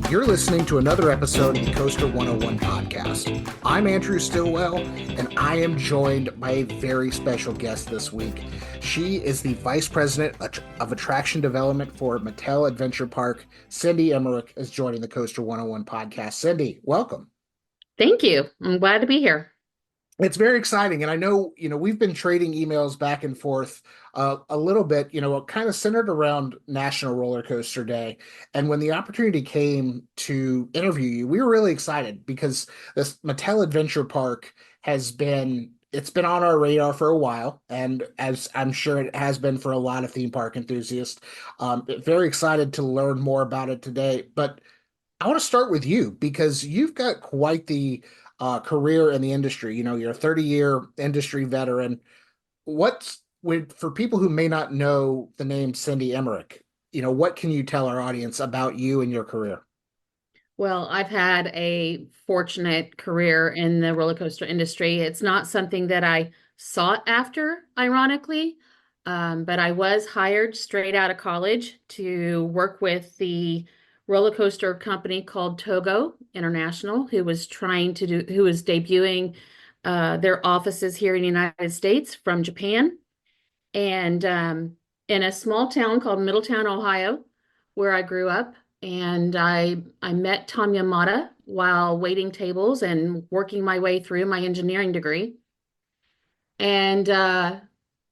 You're listening to another episode of the Coaster101 podcast. I'm Andrew Stillwell, and I am joined by a very special guest this week. She is the Vice President of Attraction Development for Mattel Adventure Park. Cindy Emerick is joining the Coaster101 podcast. Cindy, welcome. Thank you. I'm glad to be here. It's very exciting, and I know, we've been trading emails back and forth a little bit, kind of centered around National Roller Coaster Day. And when the opportunity came to interview you, we were really excited because this Mattel Adventure Park it's been on our radar for a while, and as I'm sure it has been for a lot of theme park enthusiasts. Very excited to learn more about it today. But I want to start with you because you've got quite the career in the industry. You're a 30-year industry veteran. For people who may not know the name Cindy Emerick, what can you tell our audience about you and your career? Well, I've had a fortunate career in the roller coaster industry. It's not something that I sought after, ironically, but I was hired straight out of college to work with the roller coaster company called Togo International, who was debuting their offices here in the United States from Japan. And in a small town called Middletown, Ohio, where I grew up. And I met Tom Yamada while waiting tables and working my way through my engineering degree. And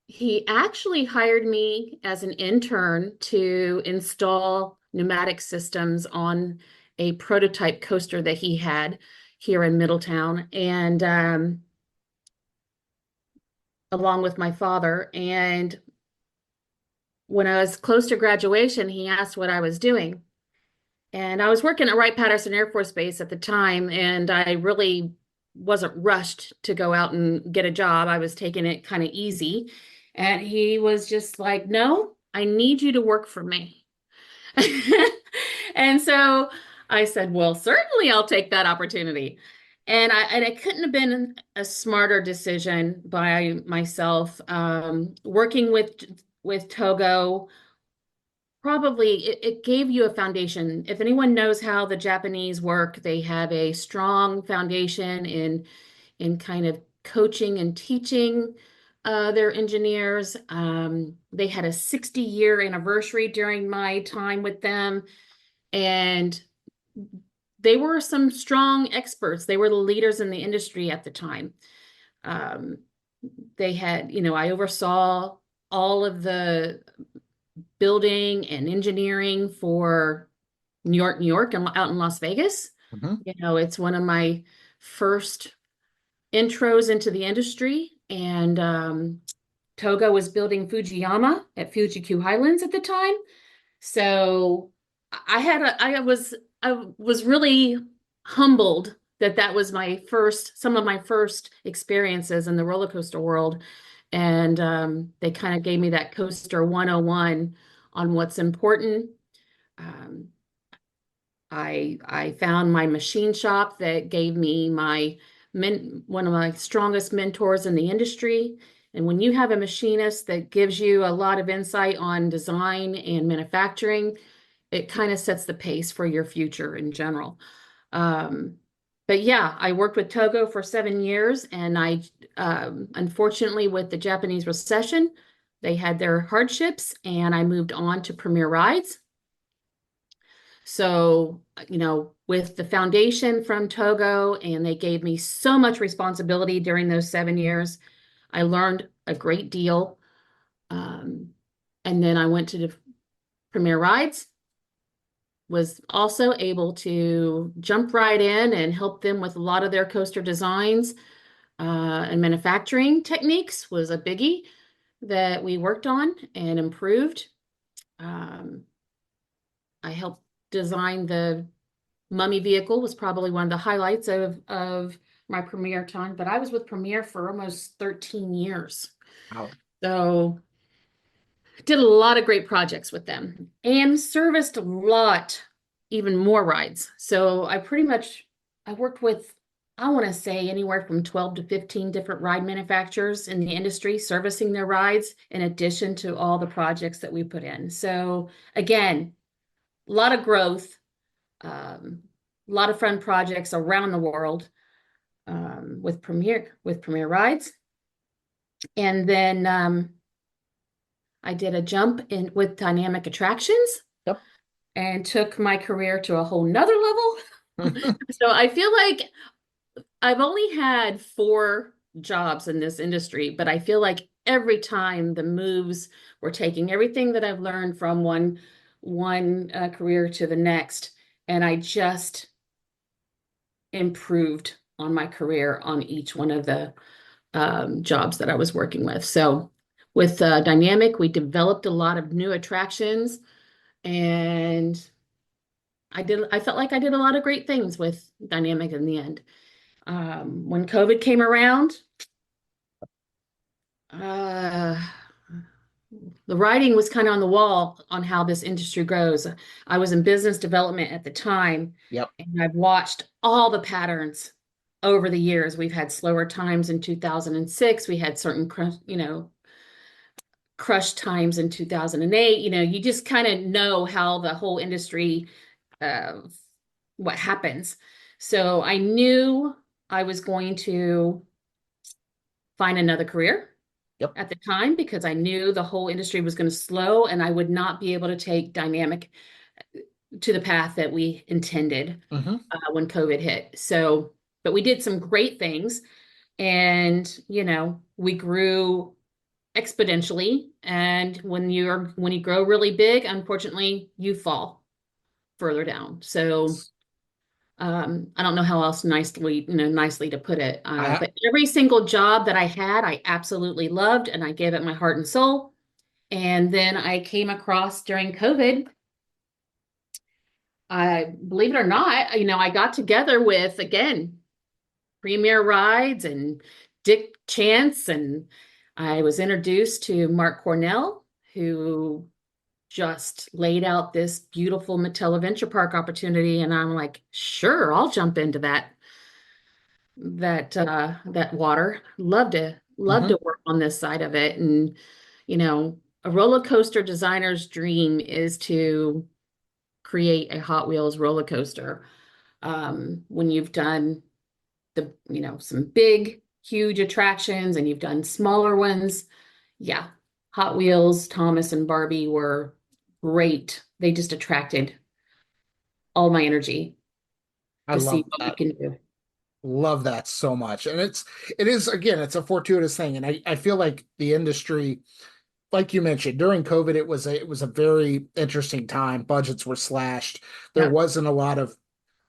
he actually hired me as an intern to install pneumatic systems on a prototype coaster that he had here in Middletown. And along with my father. And when I was close to graduation, he asked what I was doing. And I was working at Wright-Patterson Air Force Base at the time, and I really wasn't rushed to go out and get a job. I was taking it kind of easy. And he was just like, "No, I need you to work for me." And so I said, "Well, certainly I'll take that opportunity." And it couldn't have been a smarter decision by myself. Working with Togo, probably it gave you a foundation. If anyone knows how the Japanese work, they have a strong foundation in kind of coaching and teaching their engineers. They had a 60-year anniversary during my time with them, and they were some strong experts. They were the leaders in the industry at the time. Um, they had, I oversaw all of the building and engineering for New York, and out in Las Vegas. Mhm. It's one of my first intros into the industry. And Togo was building Fujiyama at Fuji-Q Highlands at the time. So I was really humbled that was some of my first experiences in the roller coaster world. And they kind of gave me that Coaster 101 on what's important. Um, I found my machine shop that gave me one of my strongest mentors in the industry. And when you have a machinist that gives you a lot of insight on design and manufacturing, it kind of sets the pace for your future in general. But yeah, I worked with Togo for 7 years, and unfortunately, with the Japanese recession, they had their hardships, and I moved on to Premier Rides. So, with the foundation from Togo, and they gave me so much responsibility during those 7 years, I learned a great deal. And then I went to the Premier Rides, was also able to jump right in and help them with a lot of their coaster designs, and manufacturing techniques was a biggie that we worked on and improved. Um, I helped design the Mummy vehicle, was probably one of the highlights of my Premier time, but I was with Premier for almost 13 years. Wow. So did a lot of great projects with them and serviced a lot, even more rides. So I worked with I want to say anywhere from 12 to 15 different ride manufacturers in the industry servicing their rides, in addition to all the projects that we put in. So again, a lot of growth, a lot of fun projects around the world, with Premier Rides. And then I did a jump in with dynamic attractions Yep. and took my career to a whole nother level. So I feel like I've only had 4 jobs in this industry, but I feel like every time the moves were taking everything that I've learned from one career to the next, and I just improved on my career on each one of the jobs that I was working with. So with Dynamic, we developed a lot of new attractions, and I felt like I did a lot of great things with Dynamic in the end. When COVID came around, uh, the writing was kind of on the wall on how this industry grows. I was in business development at the time, Yep. and I've watched all the patterns over the years. We've had slower times in 2006. We had certain, crush times in 2008. You just kind of know how the whole industry, uh, what happens. So I knew I was going to find another career Yep. at the time because I knew the whole industry was going to slow and I would not be able to take Dynamic to the path that we intended Hmm. when COVID hit. So, but we did some great things, and we grew exponentially. And when you grow really big, unfortunately, you fall further down. So I don't know how else nicely to put it. I But every single job that I had, I absolutely loved, and I gave it my heart and soul. And then I came across during COVID, I believe it or not, I got together with, again, Premier Rides and Dick Chance, and I was introduced to Mark Cornell, who just laid out this beautiful Mattel Adventure Park opportunity, and I'm like, sure, I'll jump into that water. Love hmm to work on this side of it. And a roller coaster designer's dream is to create a Hot Wheels roller coaster. When you've done some big, huge attractions and you've done smaller ones, yeah, Hot Wheels, Thomas and Barbie were great. They just attracted all my energy I to see love what we that. can do. Love that so much. And it is, again, it's a fortuitous thing. And I feel like the industry, like you mentioned, during COVID, it was a very interesting time. Budgets were slashed. There Yep. wasn't a lot of,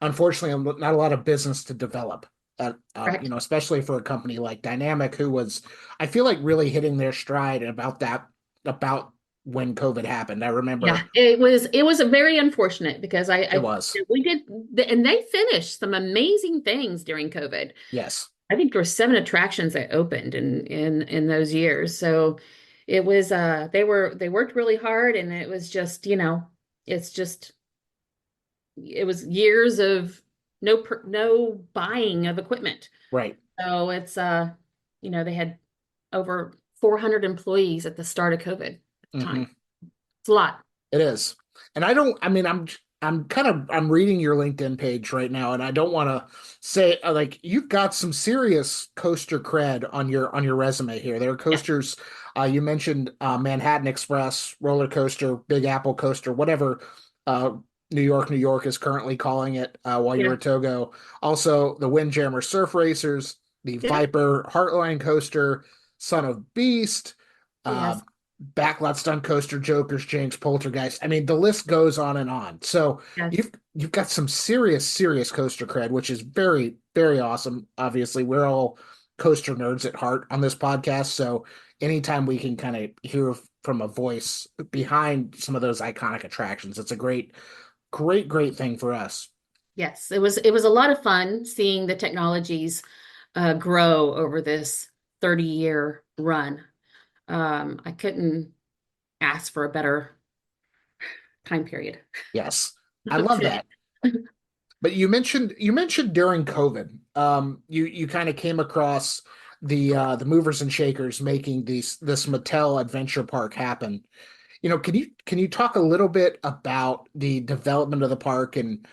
unfortunately, not a lot of business to develop. Correct. Especially for a company like Dynamic, who was, I feel like, really hitting their stride about when COVID happened. I Yeah, remember it was a very unfortunate because it was. we did, and they finished some amazing things during COVID. Yes. I think there were 7 attractions that opened in those years. So it was they worked really hard, and it was just, it's just it was years of no buying of equipment. Right. So it's they had over 400 employees at the start of COVID at the time. Hmm. It's a lot. It is. And I don't, I mean, I'm reading your LinkedIn page right now, and I don't want to say like you've got some serious coaster cred on your resume here. There are Yeah. coasters, you mentioned Manhattan Express, roller coaster, Big Apple coaster, whatever uh New York is currently calling it while you were Yeah. at Togo. Also the Windjammer Surf Racers, the Yeah. Viper Heartline coaster, Son of Beast, uh Yes. Backlot Stunt Coaster, Jokers, Jinx, Poltergeist. I mean, the list goes on and on. So Yes. you've got some serious coaster cred, which is very, very awesome. Obviously, we're all coaster nerds at heart on this podcast. So anytime we can kind of hear from a voice behind some of those iconic attractions, it's a great thing for us. Yes. It was a lot of fun seeing the technologies grow over this 30-year run. I couldn't ask for a better time period Yes. I love to that. But you mentioned during COVID, you kind of came across the movers and shakers making this Mattel Adventure Park happen. Can you talk a little bit about the development of the park? And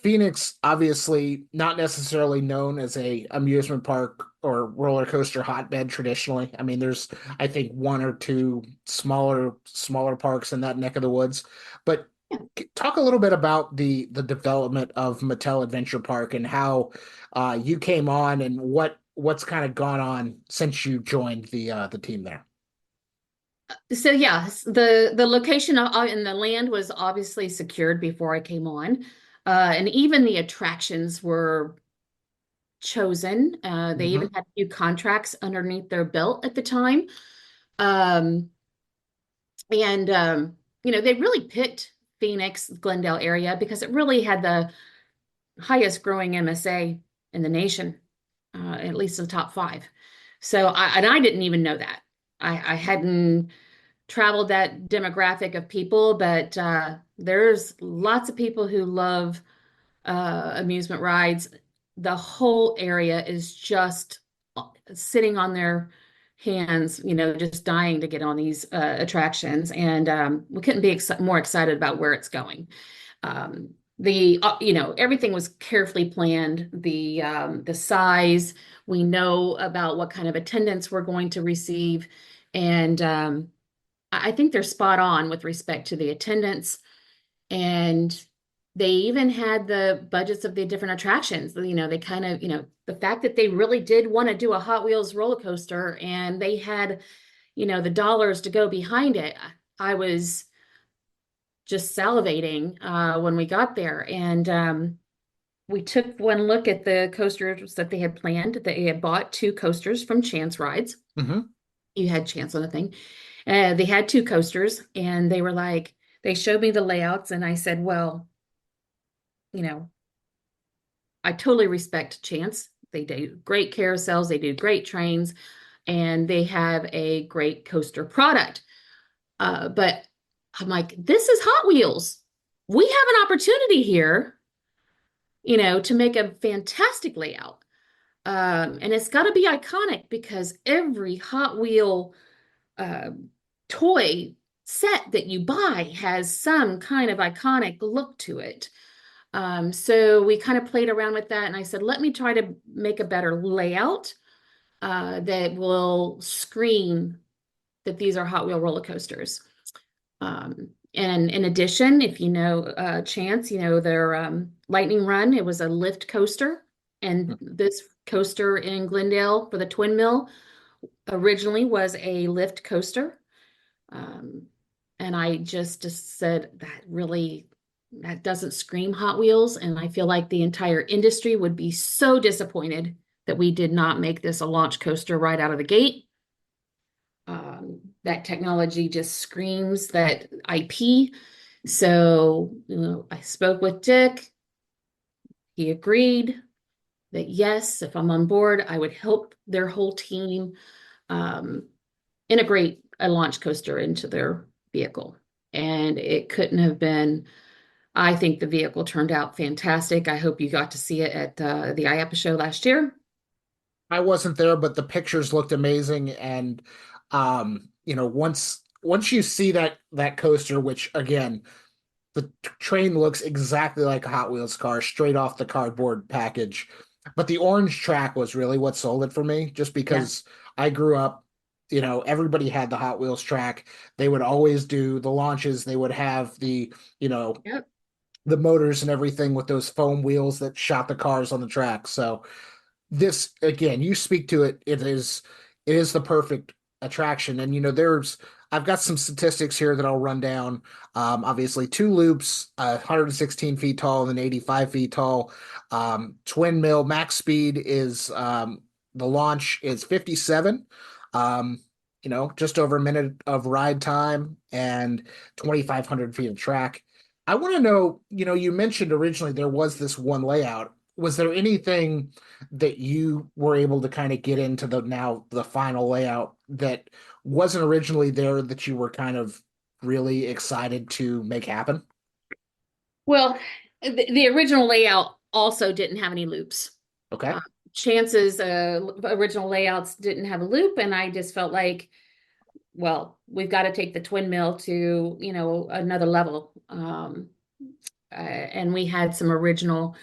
Phoenix, obviously not necessarily known as a amusement park or roller coaster hotbed traditionally. I mean, there's I think one or two smaller parks in that neck of the woods. But talk a little bit about the development of Mattel Adventure Park and how you came on and what's kind of gone on since you joined the team there. So yes, the location and the land was obviously secured before I came on, and even the attractions were chosen. They even Hmm. had a few contracts underneath their belt at the time, um, and they really picked Phoenix, Glendale area because it really had the highest growing MSA in the nation, at least the top five. So I didn't even know that. I hadn't traveled that demographic of people, but there's lots of people who love amusement rides. The whole area is just sitting on their hands, just dying to get on these attractions. And we couldn't be more excited about where it's going. Everything was carefully planned. The size, we know about what kind of attendance we're going to receive, and I think they're spot on with respect to the attendance. And they even had the budgets of the different attractions. They kind of, the fact that they really did want to do a Hot Wheels roller coaster and they had, the dollars to go behind it. I was just salivating when we got there. And we took one look at the coasters that they had planned. They had bought two coasters from Chance Rides. Hmm. You had Chance on the thing. They had two coasters and they were like, they showed me the layouts and I said, well, you know, I totally respect Chance. They do great carousels, they do great trains, and they have a great coaster product. But I'm like, this is Hot Wheels. We have an opportunity here, to make a fantastic layout. And it's got to be iconic because every Hot Wheel uh, toy set that you buy has some kind of iconic look to it. So we kind of played around with that, and I said, let me try to make a better layout that will scream that these are Hot Wheel roller coasters. And in addition, if you know Chance, their Lightning Run, it was a lift coaster. And this coaster in Glendale for the Twin Mill originally was a lift coaster. Um, and I just said that doesn't scream Hot Wheels. And I feel like the entire industry would be so disappointed that we did not make this a launch coaster right out of the gate. That technology just screams that IP. So, I spoke with Dick. He agreed that yes, if I'm on board, I would help their whole team um, integrate a launch coaster into their vehicle. And it couldn't have been, I think the vehicle turned out fantastic. I hope you got to see it at the IAPA show last year. I wasn't there, but the pictures looked amazing. And once you see that coaster, which again, the train looks exactly like a Hot Wheels car, straight off the cardboard package. But the orange track was really what sold it for me, just Yeah. because I grew up, everybody had the Hot Wheels track. They would always do the launches. They would have you know, Yep. the motors and everything with those foam wheels that shot the cars on the track. So this again, you speak to it, it is the perfect attraction. And I've got some statistics here that I'll run down. Obviously two loops, 116 feet tall and 85 feet tall. Twin mill max speed is the launch is 57. Just over a minute of ride time and 2,500 feet of track. I want to know, you mentioned originally there was this one layout. Was there anything that you were able to kind of get into the final layout that wasn't originally there that you were kind of really excited to make happen? Well, The original layout also didn't have any loops. Okay. Uh, Chance's original layouts didn't have a loop, and I just felt like, well, we've got to take the twin mill to, another level. And we had some original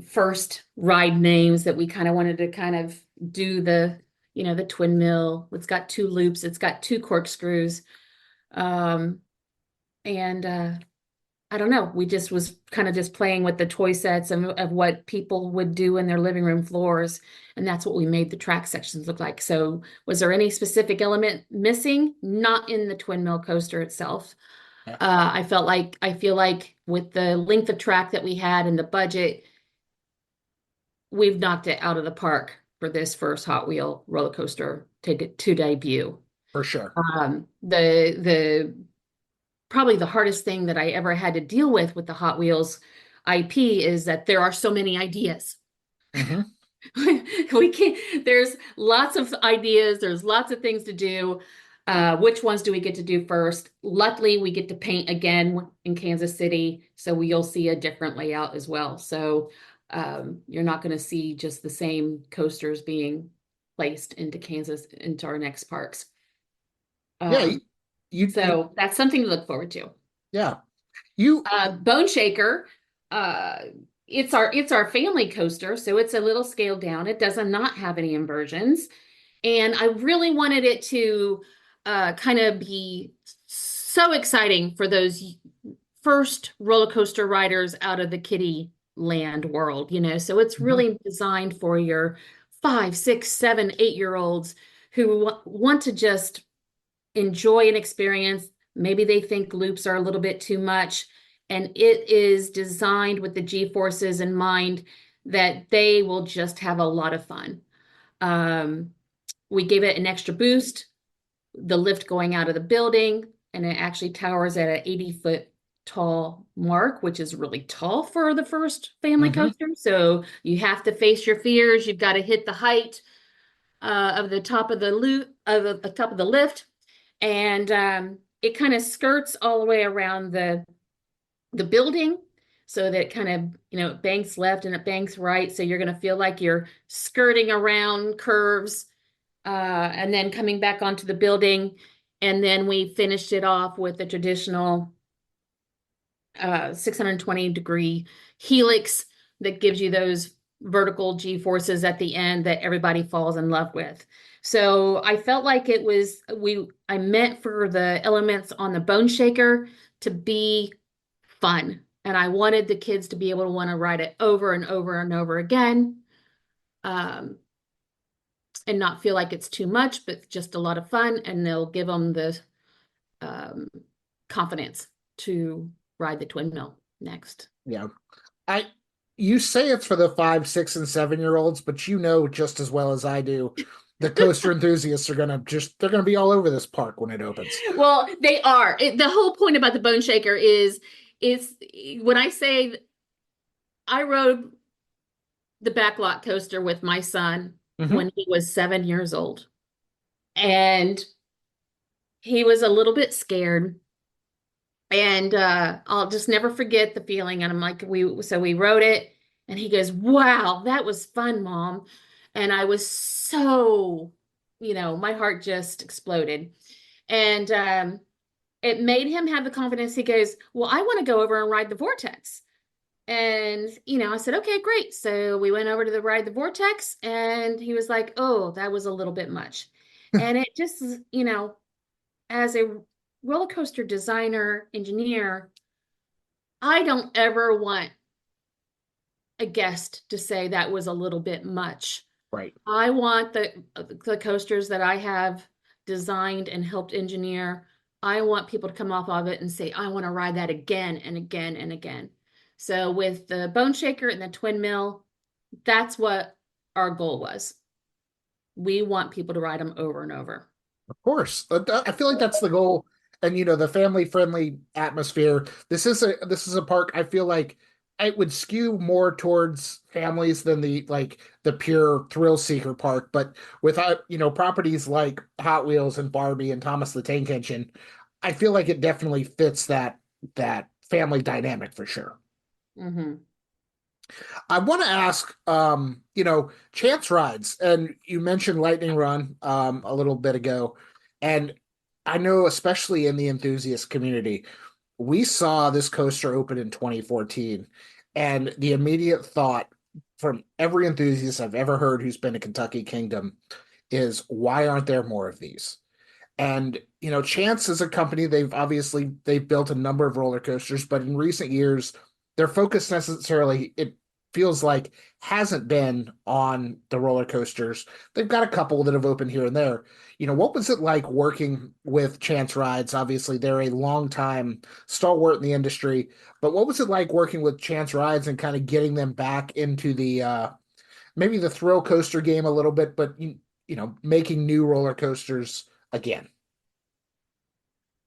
first ride names that we kind of wanted to kind of do the twin mill. It's got two loops, it's got two corkscrews. And I don't know, we just was kind of just playing with the toy sets of what people would do in their living room floors. And that's what we made the track sections look like. So was there any specific element missing? Not in the twin mill coaster itself. Yeah, I feel like with the length of track that we had and the budget, we've knocked it out of the park for this first Hot Wheel roller coaster to debut. for sure. The probably the hardest thing that I ever had to deal with the Hot Wheels IP is that there are so many ideas. Hmm. We can't, there's lots of ideas, there's lots of things to do. Which ones do we get to do first? Luckily, we get to paint again in Kansas City, so you'll see a different layout as well. So you're not going to see just the same coasters being placed into our next parks. Yeah, Um, you so that's something to look forward to. yeah. You Bone Shaker, uh, it's our family coaster, so it's a little scaled down. It does not have any inversions, and I really wanted it to kind of be so exciting for those first roller coaster riders out of the kiddie land world, So it's Mhm. really designed for your 5, 6, 7, 8 year olds who want to just enjoy an experience. Maybe they think loops are a little bit too much, and it is designed with the G forces in mind that they will just have a lot of fun. Um, we gave it an extra boost, the lift going out of the building, and it actually towers at an 80-foot tall mark, which is really tall for the first family Mhm. coaster. So you have to face your fears. You've got to hit the height of the top of the loop of the top of the lift, and it kind of skirts all the way around the building, so that it kind of it banks left and it banks right, so you're going to feel like you're skirting around curves, and then coming back onto the building. And then we finished it off with the traditional 620-degree helix that gives you those vertical G forces at the end that everybody falls in love with. So I felt like I meant for the elements on the Bone Shaker to be fun. And I wanted the kids to be able to want to ride it over and over and over again, um, and not feel like it's too much, but just a lot of fun. And they'll give them the um, confidence to ride the twin mill next. Yeah. I you say it's for the 5, 6, and 7 year olds, but you know just as well as I do, the coaster enthusiasts are they're gonna be all over this park when it opens. Well, they are. The whole point about the Bone Shaker is when I say I rode the backlot coaster with my son Hmm. when he was 7 years old, and he was a little bit scared. And I'll just never forget the feeling. And I'm like, we wrote it, and he goes, "Wow, that was fun, Mom." And I was so, my heart just exploded. And it made him have the confidence. He goes, "Well, I want to go over and ride the vortex." And, I said, "Okay, great." So we went over to the ride the vortex, and he was like, "Oh, that was a little bit much." And it just, as a roller coaster designer, engineer, I don't ever want a guest to say that was a little bit much. Right. I want the coasters that I have designed and helped engineer. I want people to come off of it and say, "I want to ride that again and again and again." So with the Bone Shaker and the Twin Mill, that's what our goal was. We want people to ride them over and over. Of course. I feel like that's the goal. And the family friendly atmosphere. This is a park I feel like it would skew more towards families than the pure thrill seeker park. But without, properties like Hot Wheels and Barbie and Thomas the Tank Engine, I feel like it definitely fits that family dynamic for sure. Hmm. I want to ask, chance rides, and you mentioned Lightning Run a little bit ago, and I know especially in the enthusiast community, we saw this coaster open in 2014, and the immediate thought from every enthusiast I've ever heard who's been to Kentucky Kingdom is, why aren't there more of these? And Chance is a company, they've built a number of roller coasters, but in recent years, their focus necessarily, it feels like, hasn't been on the roller coasters. They've got a couple that have opened here and there. What was it like working with Chance Rides? Obviously, they're a long time stalwart in the industry, but what was it like working with Chance Rides and kind of getting them back into the maybe the thrill coaster game a little bit, but making new roller coasters again?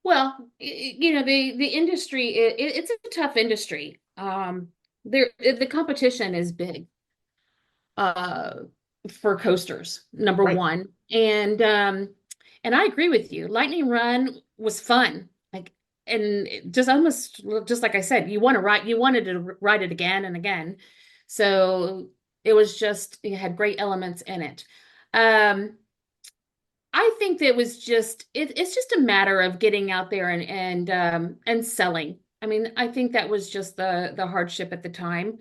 Well, the industry, it's a tough industry. The competition is big, uh, for coasters, number Right. one. And I agree with you. Lightning Run was fun. Like, and it just almost just like I said, you wanted to ride it again and again. So it had great elements in it. Um, I think that was it's just a matter of getting out there and selling. I mean, I think that was just the hardship at the time.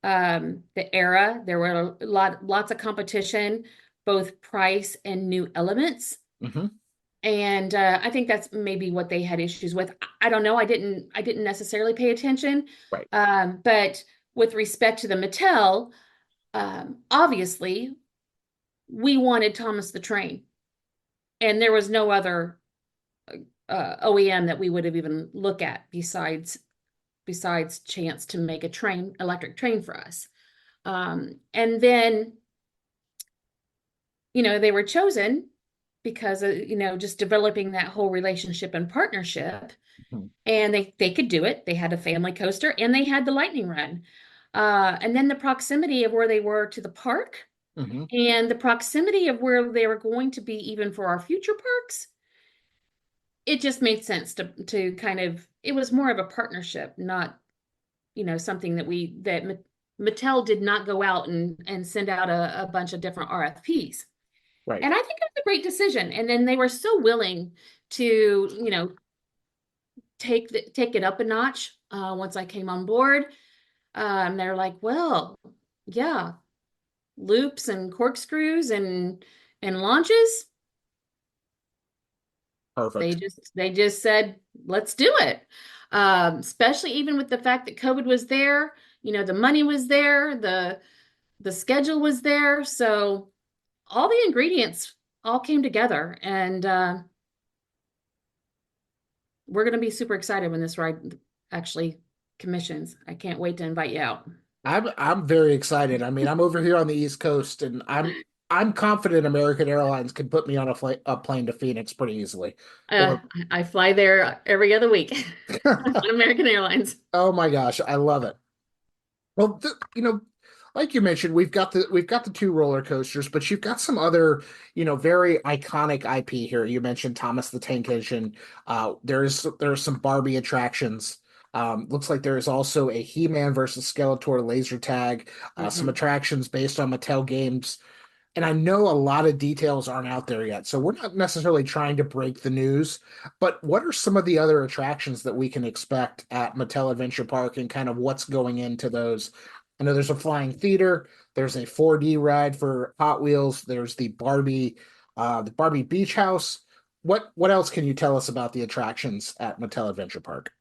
The era, there were lots of competition, both price and new elements. Hmm. And I think that's maybe what they had issues with. I don't know. I didn't necessarily pay attention. Right. But with respect to the Mattel, obviously we wanted Thomas the Train, and there was no other OEM that we would have even look at besides Chance to make a electric train for us. And then, they were chosen because of, just developing that whole relationship and partnership. Mhm. And they could do it. They had a family coaster and they had the lightning run. And then the proximity of where they were to the park Hmm. and the proximity of where they were going to be even for our future parks, it just made sense to kind of, it was more of a partnership, not, something that Mattel did not go out and send out a bunch of different RFPs. Right. And I think it was a great decision. And then they were so willing to, take it up a notch once I came on board. They're like, well, yeah, loops and corkscrews and launches. They Perfect. just they just said, let's do it. Especially even with the fact that COVID was there, the money was there, the schedule was there. So all the ingredients all came together, and we're going to be super excited when this ride actually commissions. I can't wait to invite you out. I'm very excited. I mean, I'm over here on the East Coast, and I'm confident American Airlines can put me on a plane to Phoenix pretty easily. Or I fly there every other week on American Airlines. oh my gosh, I love it. Well, like you mentioned, we've got the two roller coasters, but you've got some other, very iconic IP here. You mentioned Thomas the Tank Engine. There's some Barbie attractions. Looks like there is also a He-Man versus Skeletor laser tag. Some Hmm. attractions based on Mattel games. And I know a lot of details aren't out there yet, so we're not necessarily trying to break the news, but what are some of the other attractions that we can expect at Mattel Adventure Park and kind of what's going into those? I know there's a flying theater, there's a 4D ride for Hot Wheels, there's the Barbie Beach House. What else can you tell us about the attractions at Mattel Adventure Park?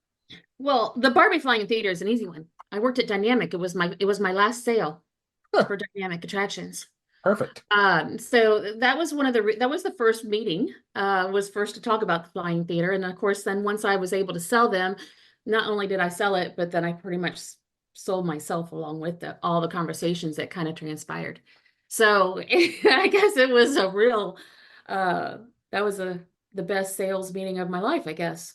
Well, the Barbie Flying Theater is an easy one. I worked at Dynamic. It was my last sale Huh, for Dynamic Attractions. perfect. So that was the first meeting, was first to talk about the Flying Theater. And of course, then once I was able to sell them, not only did I sell it, but then I pretty much sold myself along with all the conversations that kind of transpired. So I guess it was a real, uh, that was the best sales meeting of my life, I guess,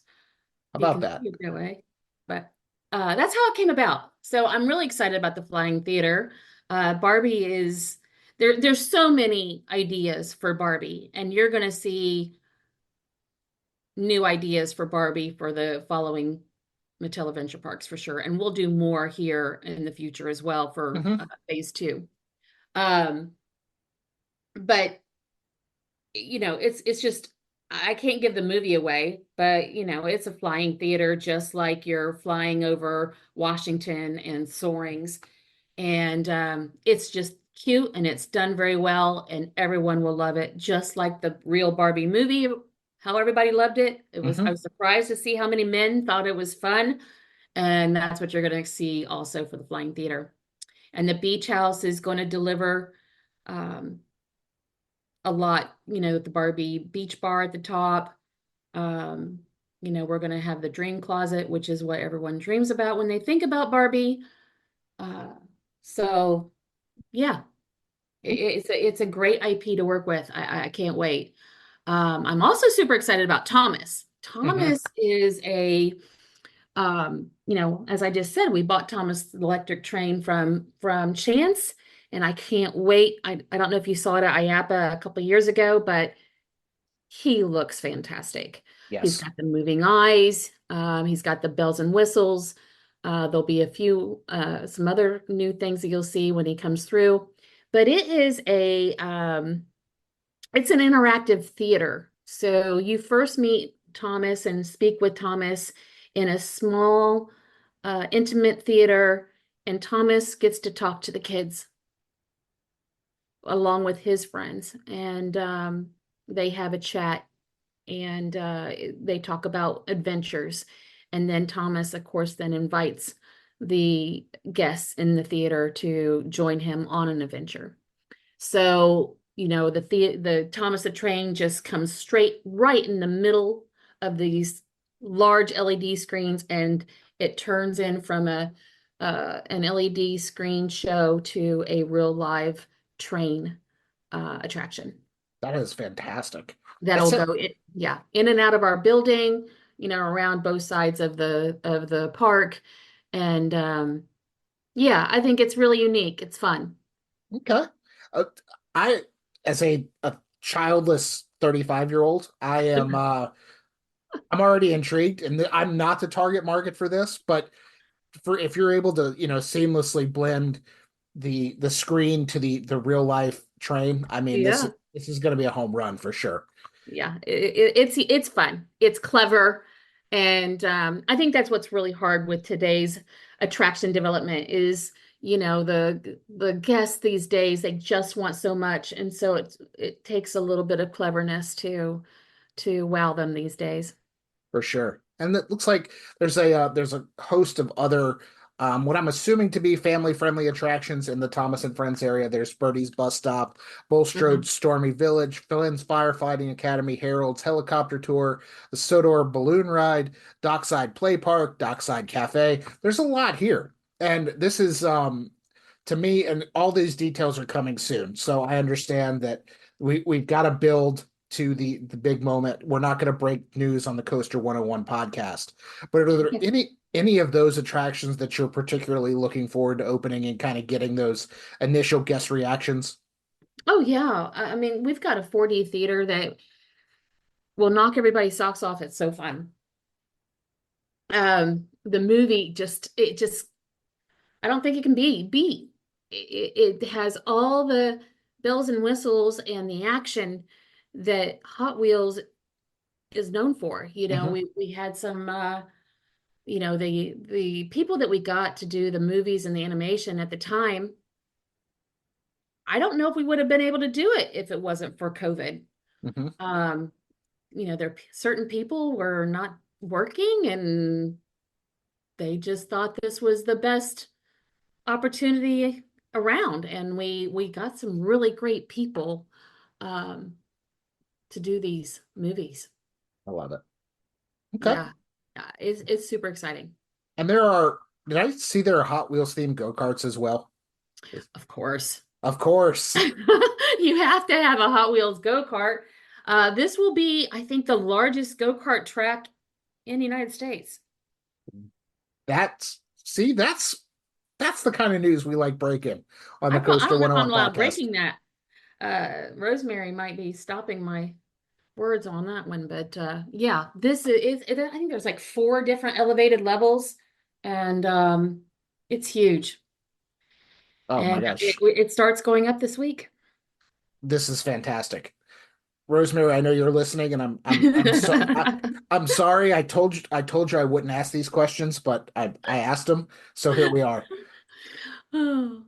How if you about can that? see it that way. But that's how it came about. So I'm really excited about the Flying Theater. Barbie is there's so many ideas for Barbie, and you're going to see new ideas for Barbie for the following Mattel Adventure Parks for sure. And we'll do more here in the future as well for Hmm. phase two. Um, but it's just I can't give the movie away, but it's a flying theater just like you're flying over Washington and soarings. And it's just cute and it's done very well and everyone will love it, just like the real Barbie movie, how everybody loved it. I Hmm. was surprised to see how many men thought it was fun. And that's what you're going to see also for the Flying Theater. And the beach house is going to deliver um, a lot, the Barbie beach bar at the top. Um, we're going to have the dream closet, which is what everyone dreams about when they think about Barbie. Uh, so, yeah, it's a great IP to work with. I can't wait. I'm also super excited about Thomas. Hmm. Thomas is as I just said, we bought Thomas the electric train from Chance, and I can't wait. I don't know if you saw it at IAPA a couple of years ago, but he looks fantastic. He's Yes. got the moving eyes. He's got the bells and whistles. There'll be some other new things that you'll see when he comes through. But it's an interactive theater. So you first meet Thomas and speak with Thomas in a small, intimate theater, and Thomas gets to talk to the kids along with his friends, and they have a chat and they talk about adventures. And then Thomas, of course, then invites the guests in the theater to join him on an adventure. So, the Thomas the Train just comes straight right in the middle of these large LED screens, and it turns in from an LED screen show to a real live train attraction That is fantastic. that'll That's it. go in and out of our building, around both sides of the park. And yeah, I think it's really unique. It's fun. Okay. Uh, I, as a childless 35-year-old, I'm already intrigued, and I'm not the target market for this, but for if you're able to, seamlessly blend the screen to the real life train, I mean, this Yeah. this is going to be a home run for sure. Yeah, it's fun. It's clever, and I think that's what's really hard with today's attraction development is, the guests these days, they just want so much, and so it takes a little bit of cleverness to wow them these days. For sure. And it looks like there's a host of other what I'm assuming to be family-friendly attractions in the Thomas and Friends area. There's Birdie's Bus Stop, Mhm. Bulstrode's Stormy Village, Finn's Firefighting Academy, Harold's Helicopter Tour, the Sodor Balloon Ride, Dockside Play Park, Dockside Cafe. There's a lot here. And this is to me, and all these details are coming soon. So I understand that we've got to build to the big moment. We're not going to break news on the Coaster 101 podcast. But are there any of those attractions that you're particularly looking forward to opening and kind of getting those initial guest reactions? Oh yeah, I mean, we've got a 4D theater that will knock everybody's socks off. It's so fun. The movie just I don't think it can be beat. It has all the bells and whistles and the action that Hot Wheels is known for. Hmm. We had some the people that we got to do the movies and the animation at the time. I don't know if we would have been able to do it if it wasn't for COVID. Hmm. Um, there certain people were not working and they just thought this was the best opportunity around, and we got some really great people um to do these movies. I love it. Okay. Yeah, yeah, it's super exciting. And did I see there are Hot Wheels themed go-karts as well? Of course. Of course. You have to have a Hot Wheels go-kart. This will be, I think, the largest go-kart track in the United States. See, that's the kind of news we like breaking on the I Coaster don't know if I'm 101 allowed podcast. breaking that. Rosemary might be stopping my words on that one, but yeah, this I think there's like four different elevated levels, and it's huge. Oh my And gosh, it starts going up this week. this is fantastic. Rosemary, I know you're listening, and I'm sorry. I told you I wouldn't ask these questions, but I asked them, so here we are. Oh.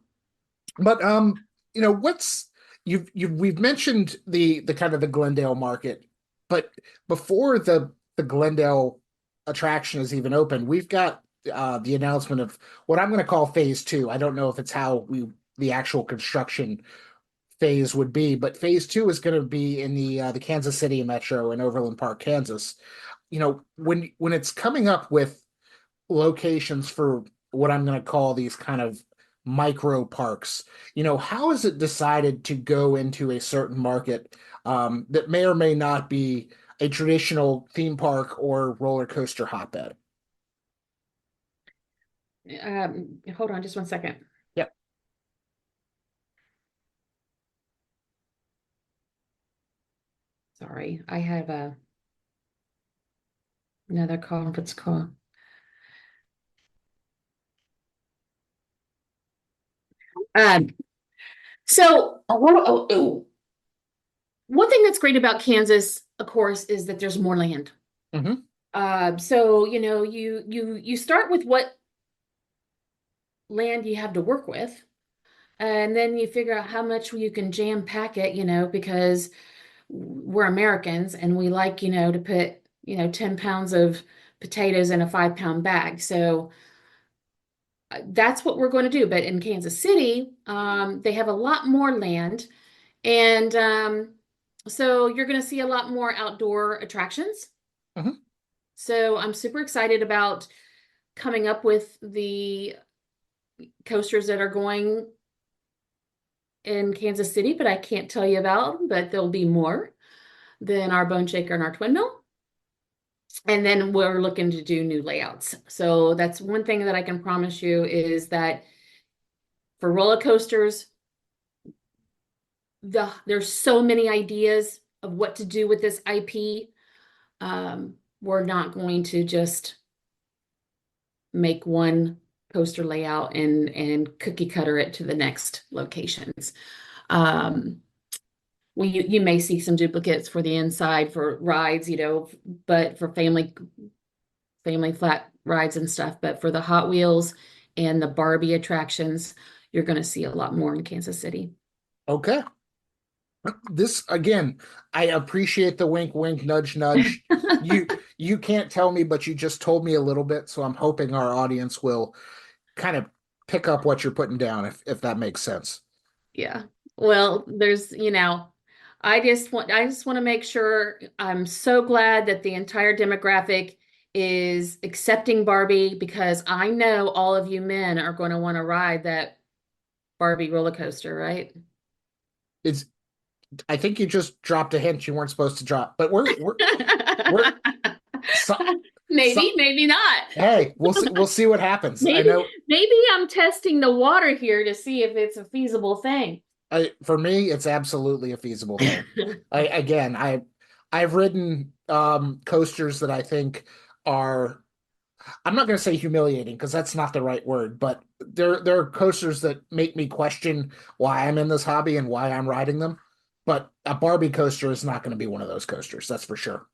But what's you've we've mentioned the kind of the Glendale market, but before the Glendale attraction is even open, we've got the announcement of what I'm going to call phase two. I don't know if it's how we the actual construction phase would be, but phase two is going to be in the Kansas City metro in Overland Park, Kansas. When it's coming up with locations for what I'm going to call these kind of micro parks. How is it decided to go into a certain market that may or may not be a traditional theme park or roller coaster hotbed? Hold on just one second. Yep. Sorry, I have another conference call. Um, one thing that's great about Kansas, of course, is that there's more land. Hmm. So you start with what land you have to work with, and then you figure out how much you can jam pack it, because we're Americans and we like, to put, 10 pounds of potatoes in a 5-pound bag. So that's what we're going to do. But in Kansas City, they have a lot more land. And so you're going to see a lot more outdoor attractions. Hmm. So I'm super excited about coming up with the coasters that are going in Kansas City, but I can't tell you about them, but there'll be more than our Bone Shaker and our Twin Mill. And then we're looking to do new layouts. So that's one thing that I can promise you is that for roller coasters, there's so many ideas of what to do with this IP. We're not going to just make one coaster layout and cookie cutter it to the next locations. Um, you may see some duplicates for the inside for rides, but for family flat rides and stuff. But for the Hot Wheels and the Barbie attractions, you're going to see a lot more in Kansas City. Okay. This again, I appreciate the wink, wink, nudge, nudge. You can't tell me, but you just told me a little bit, so I'm hoping our audience will kind of pick up what you're putting down, if that makes sense. Yeah. Well, I just want to make sure I'm so glad that the entire demographic is accepting Barbie because I know all of you men are going to want to ride that Barbie roller coaster, right? It's I think you just dropped a hint you weren't supposed to drop, but we're so, so, Maybe, maybe not. hey, we'll see what happens. I Maybe, know maybe I'm testing the water here to see if it's a feasible thing. for me it's absolutely a feasible thing. I've ridden coasters that I think are I'm not going to say humiliating because that's not the right word, but there are coasters that make me question why I'm in this hobby and why I'm riding them. But a Barbie coaster is not going to be one of those coasters, that's for sure.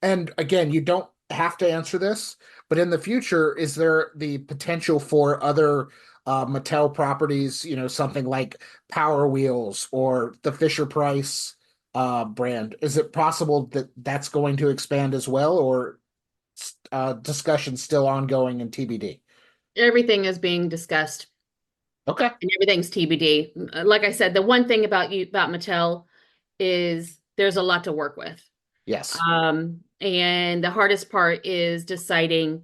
And again, you don't have to answer this, but in the future, is there the potential for other Mattel properties, something like Power Wheels or the Fisher Price brand? Is it possible that that's going to expand as well, or discussion still ongoing and TBD? Everything is being discussed Okay. and everything's TBD. Like I said, the one thing about Mattel is there's a lot to work with. Yes. And the hardest part is deciding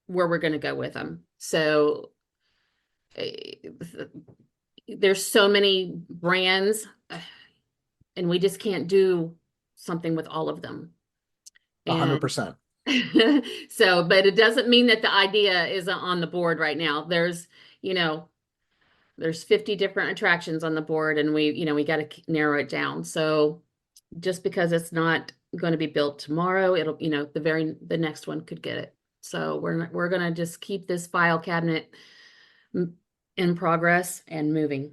where we're going to go with them. So eh, there's so many brands, and we just can't do something with all of them. And 100%. but it doesn't mean that the idea isn't on the board right now. You know, there's 50 different attractions on the board, and we got to narrow it down. So just because it's not going to be built tomorrow, it'll, the next one could get it. So we're going to just keep this file cabinet in progress and moving.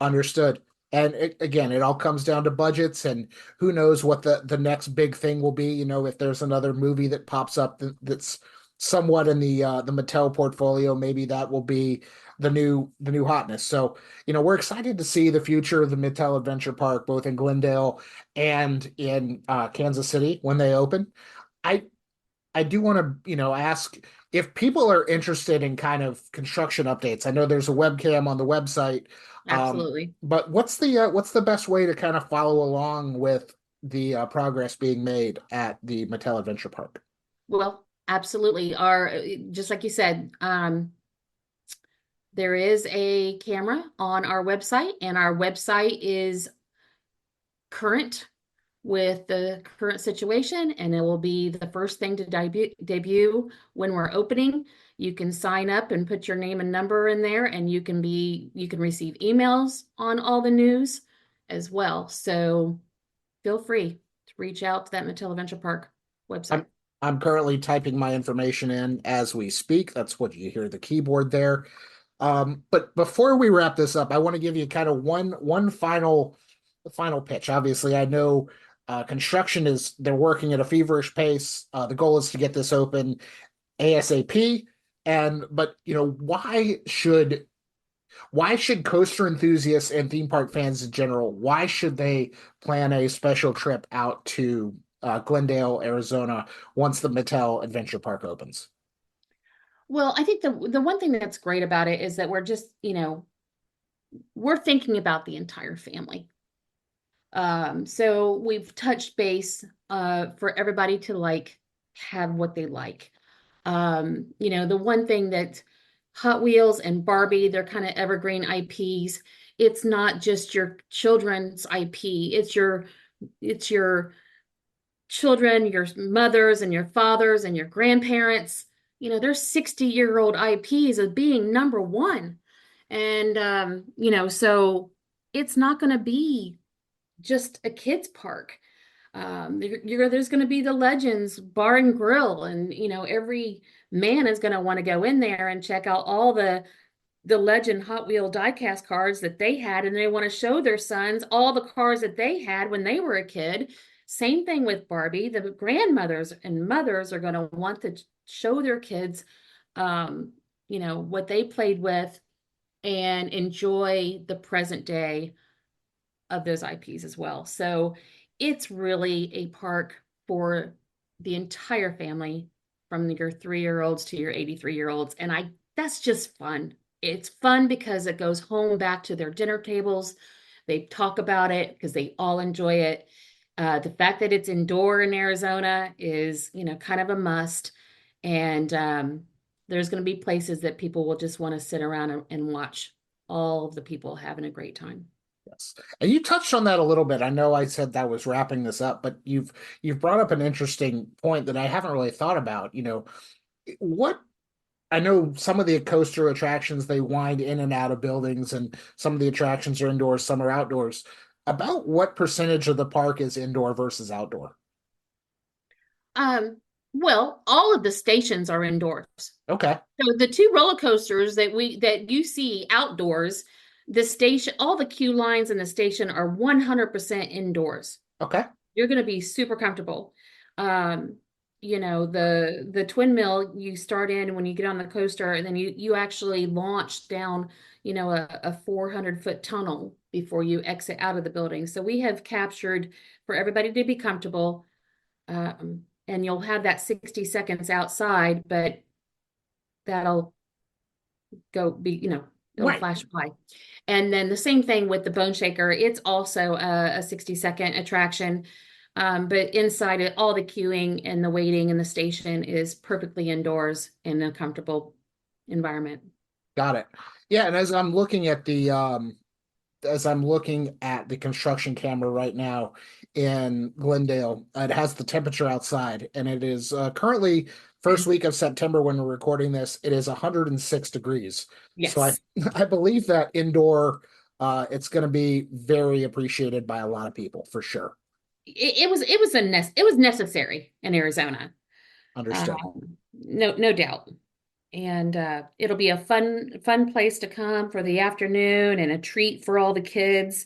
Understood. And again, it all comes down to budgets, and who knows what the next big thing will be. If there's another movie that pops up that's somewhat in the Mattel portfolio, maybe that will be the new hotness. So, we're excited to see the future of the Mattel Adventure Park, both in Glendale and in Kansas City when they open. I I do want to, ask if people are interested in kind of construction updates. I know there's a webcam on the website, Absolutely. but what's the best way to kind of follow along with the progress being made at the Mattel Adventure Park? Well, absolutely. Just like you said, there is a camera on our website, and our website is current with the current situation, and it will be the first thing to debut when we're opening. You can sign up and put your name and number in there, and you can receive emails on all the news as well. So feel free to reach out to that Mattel Adventure Park website. I'm I'm currently typing my information in as we speak. That's what you hear the keyboard there. But before we wrap this up, I want to give you kind of one final pitch. Obviously, I know construction is they're working at a feverish pace. The goal is to get this open ASAP. But why should coaster enthusiasts and theme park fans in general, why should they plan a special trip out to Glendale, Arizona once the Mattel Adventure Park opens? Well, I think the one thing that's great about it is that we're thinking about the entire family. So we've touched base for everybody to like have what they like. The one thing that Hot Wheels and Barbie, they're kind of evergreen IPs. It's not just your children's IP. It's your children, your mothers and your fathers and your grandparents. There's 60-year-old IPs of being number one. And so it's not going to be just a kids park. There's going to be the Legends Bar and Grill, and every man is going to want to go in there and check out all the Legend Hot Wheel diecast cars that they had, and they want to show their sons all the cars that they had when they were a kid. Same thing with Barbie. The grandmothers and mothers are going to want to show their kids, what they played with and enjoy the present day of those IPs as well. So it's really a park for the entire family, from your 3-year-olds to your 83-year-olds. And that's just fun. It's fun because it goes home back to their dinner tables. They talk about it because they all enjoy it. The fact that it's indoor in Arizona is, kind of a must. And there's going to be places that people will just want to sit around and watch all of the people having a great time. Yes. And you touched on that a little bit. I know I said that was wrapping this up, but you've brought up an interesting point that I haven't really thought about. What I know some of the coaster attractions they wind in and out of buildings, and some of the attractions are indoors, some are outdoors. About what percentage of the park is indoor versus outdoor? Um, well, all of the stations are indoors. Okay. So the two roller coasters that you see outdoors, the station, all the queue lines in the station are 100% indoors. Okay. You're going to be super comfortable. Um, the twin mill you start in when you get on the coaster, and then you actually launch down, a 400-foot tunnel before you exit out of the building. So we have captured for everybody to be comfortable. And you'll have that 60 seconds outside, but that'll go be, it'll Right. flash by. And then the same thing with the Bone Shaker. It's also a 60-second attraction. But inside it, all the queuing and the waiting in the station is perfectly indoors in a comfortable environment. Got it. Yeah, and as I'm looking at the construction camera right now in Glendale, it has the temperature outside, and it is currently first week of September when we're recording this. It is 106 degrees. So I Yes. I believe that indoor, it's going to be very appreciated by a lot of people for sure. it was necessary in Arizona. Understood. No doubt. And it'll be a fun place to come for the afternoon and a treat for all the kids,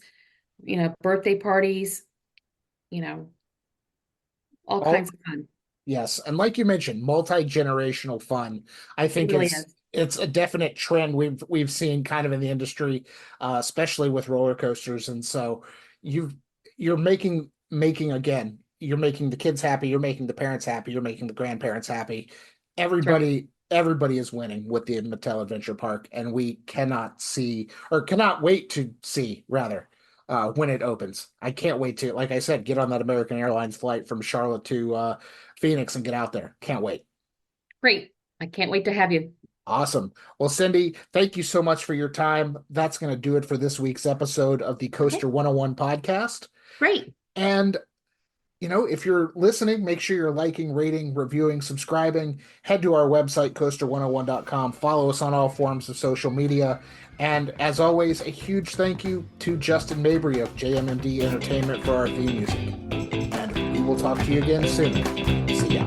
birthday parties, you know, all All kinds of fun. Yes, and like you mentioned, multi-generational fun. I It think really it's is. it's a definite trend we've seen kind of in the industry, especially with roller coasters. And so you've you're making again, you're making the kids happy, you're making the parents happy, you're making the grandparents happy. That's right. Everybody is winning with the Mattel Adventure Park, and we cannot wait to see rather when it opens. I can't wait to, like I said, get on that American Airlines flight from Charlotte to Phoenix and get out there. Can't wait. Great. I can't wait to have you. Awesome. Well, Cindy, thank you so much for your time. That's going to do it for this week's episode of the Okay, Coaster 101 podcast. great. And, if you're listening, make sure you're liking, rating, reviewing, subscribing. Head to our website, coaster101.com. Follow us on all forms of social media. And as always, a huge thank you to Justin Mabry of JMMD Entertainment for our theme music. And we will talk to you again soon. See ya.